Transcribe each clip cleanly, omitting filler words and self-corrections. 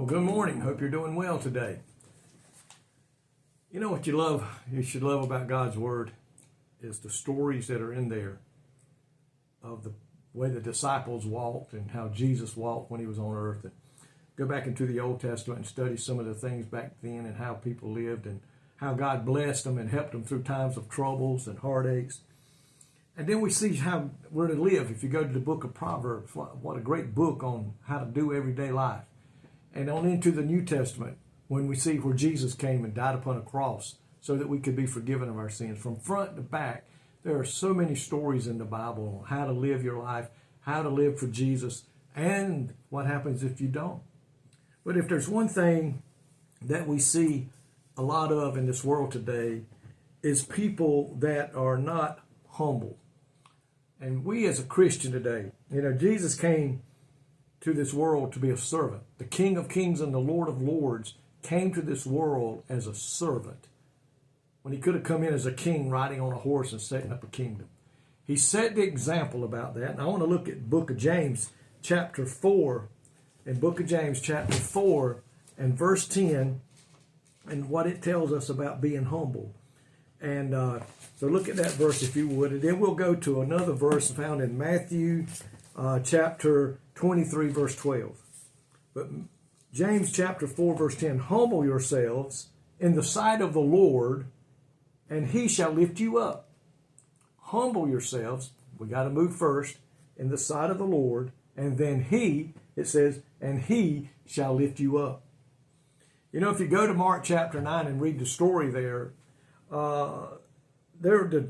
Good morning. Hope you're doing well today. You know what you should love about God's Word is the stories that are in there of the way the disciples walked and how Jesus walked when he was on earth. And go back into the Old Testament and study some of the things back then and how people lived and how God blessed them and helped them through times of troubles and heartaches. And then we see how we're to live. If you go to the book of Proverbs, what a great book on how to do everyday life. And on into the New Testament, when we see where Jesus came and died upon a cross so that we could be forgiven of our sins. From front to back, there are so many stories in the Bible on how to live your life, how to live for Jesus, and what happens if you don't. But if there's one thing that we see a lot of in this world today, is people that are not humble. And we as a Christian today, Jesus came to this world to be a servant. The King of Kings and the Lord of Lords came to this world as a servant when he could have come in as a king riding on a horse and setting up a kingdom. He set the example about that. And I want to look at book of James chapter 4, in book of James chapter 4 and verse 10, and what it tells us about being humble. And so look at that verse if you would, and then we'll go to another verse found in Matthew chapter 23 verse 12. But James chapter 4 verse 10, humble yourselves in the sight of the Lord, and he shall lift you up. Humble yourselves, we got to move first, in the sight of the Lord, and then it says, and he shall lift you up. If you go to Mark chapter 9 and read the story there,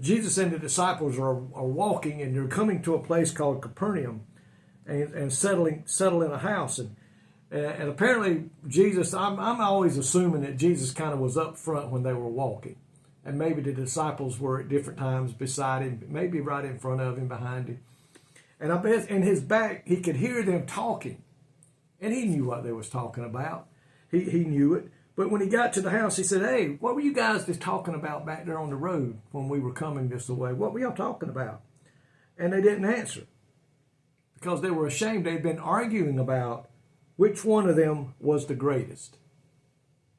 Jesus and the disciples are walking, and they're coming to a place called Capernaum and settle in a house. And apparently Jesus, I'm always assuming that Jesus kind of was up front when they were walking. And maybe the disciples were at different times beside him, maybe right in front of him, behind him. And I bet in his back, he could hear them talking. And he knew what they was talking about. He knew it. But when he got to the house, he said, hey, what were you guys just talking about back there on the road when we were coming this way? What were y'all talking about? And they didn't answer because they were ashamed. They'd been arguing about which one of them was the greatest.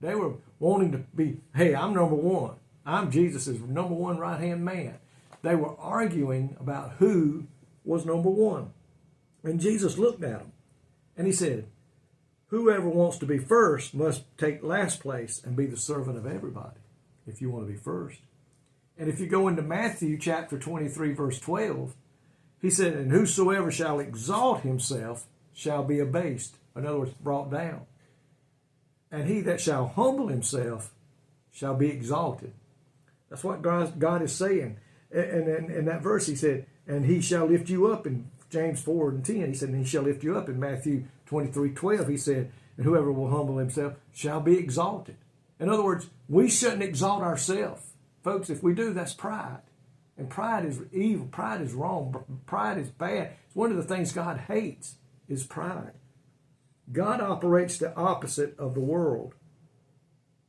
They were wanting to be, hey, I'm number one. I'm Jesus' number one right-hand man. They were arguing about who was number one. And Jesus looked at them and he said, whoever wants to be first must take last place and be the servant of everybody if you want to be first. And if you go into Matthew chapter 23, verse 12, he said, and whosoever shall exalt himself shall be abased. In other words, brought down. And he that shall humble himself shall be exalted. That's what God is saying. And in that verse he said, and he shall lift you up in James 4 and 10. He said, and he shall lift you up in Matthew 23:12, he said, and whoever will humble himself shall be exalted. In other words, we shouldn't exalt ourselves. Folks, if we do, that's pride. And pride is evil. Pride is wrong. Pride is bad. It's one of the things God hates is pride. God operates the opposite of the world.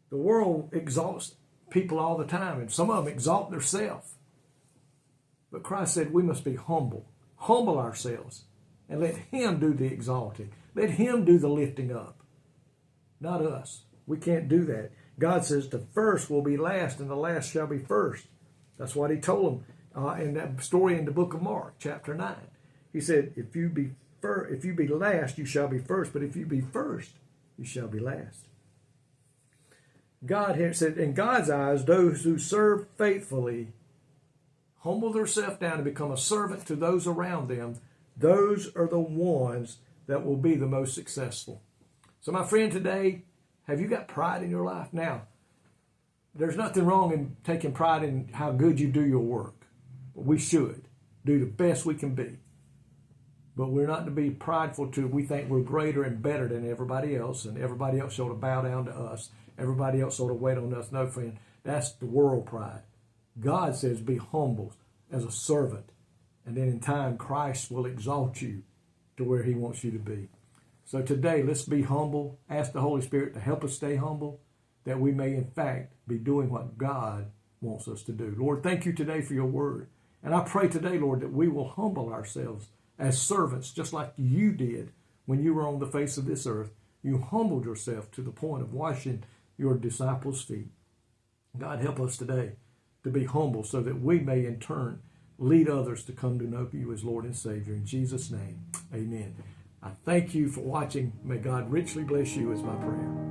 The world exalts people all the time, and some of them exalt themselves. But Christ said we must be humble. Humble ourselves and let him do the exalting. Let him do the lifting up, not us. We can't do that. God says the first will be last and the last shall be first. That's what he told them in that story in the book of Mark, chapter 9. He said, if you be last, you shall be first. But if you be first, you shall be last. God here said, in God's eyes, those who serve faithfully, humble themselves down and become a servant to those around them, those are the ones that will be the most successful. So my friend, today, have you got pride in your life? Now, there's nothing wrong in taking pride in how good you do your work. But we should do the best we can be. But we're not to be prideful we think we're greater and better than everybody else, and everybody else ought to bow down to us. Everybody else ought to wait on us. No, friend, that's the world pride. God says be humble as a servant. And then in time, Christ will exalt you to where he wants you to be. So today, let's be humble. Ask the Holy Spirit to help us stay humble, that we may in fact be doing what God wants us to do. Lord, thank you today for your word. And I pray today, Lord, that we will humble ourselves as servants, just like you did when you were on the face of this earth. you humbled yourself to the point of washing your disciples' feet. God, help us today to be humble so that we may in turn lead others to come to know you as Lord and Savior. In Jesus' name, amen. I thank you for watching. May God richly bless you is my prayer.